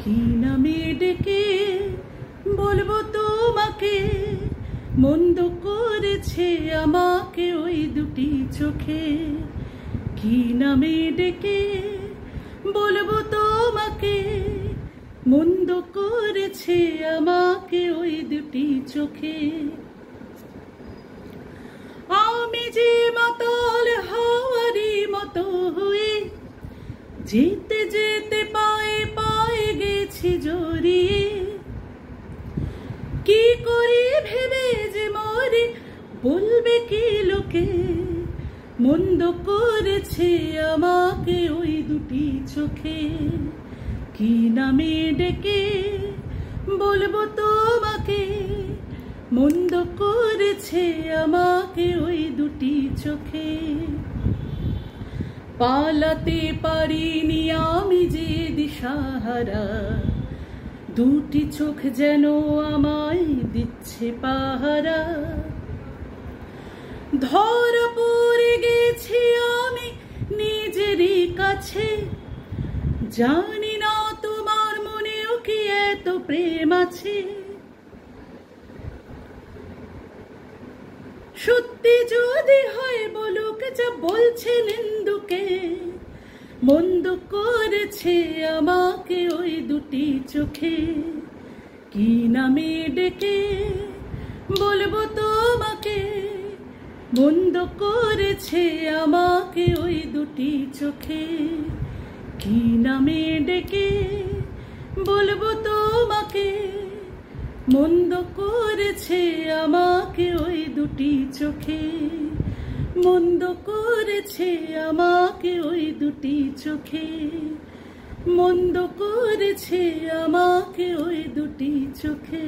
কি নামে ডেকে বলবো তোমাকে, মন্দ করেছে আমাকে ওই দুটি চোখে। কি নামে ডেকে বলবো তোমাকে, মন্দ করেছে আমাকে ওই দুটি চোখে। আমি যে মাতাল হাওয়ারি মতো হয়ে যেতে যেতে পায়ে পায়ে গেছি জড়িয়ে। কি করি ভেবে যে মরে বলবে কি লোকে, মন্দ করেছে আমাকে ওই দুটি চোখে। কি নামে ডেকে বলবো তোমাকে, মন্দ করেছে আমাকে ওই দুটি চোখে। পালাতে পারিনি আমি যে দিশাহারা, দুটি চোখ যেন আমায় দিচ্ছে পাহারা। ধরা পড়ে গেছি আমি নিজেরই কাছে, জানি না তোমার মনেও কি এত প্রেম আছে। সত্যি যদি হয় বলুক যা বলছে নিন্দুকে, মন্দ করেছে আমাকে ওই দুটি চোখে। কি নামে ডেকে বলবো তোমাকে, মন্দ করেছে আমাকে ওই দুটি চোখে। কি নামে ডেকে বলবো তোমাকে, মন্দ করেছে আমাকে ওই দুটি চোখে। মন্দ করেছে আমাকে ওই দুটি চোখে। মন্দ করেছে আমাকে ওই দুটি চোখে।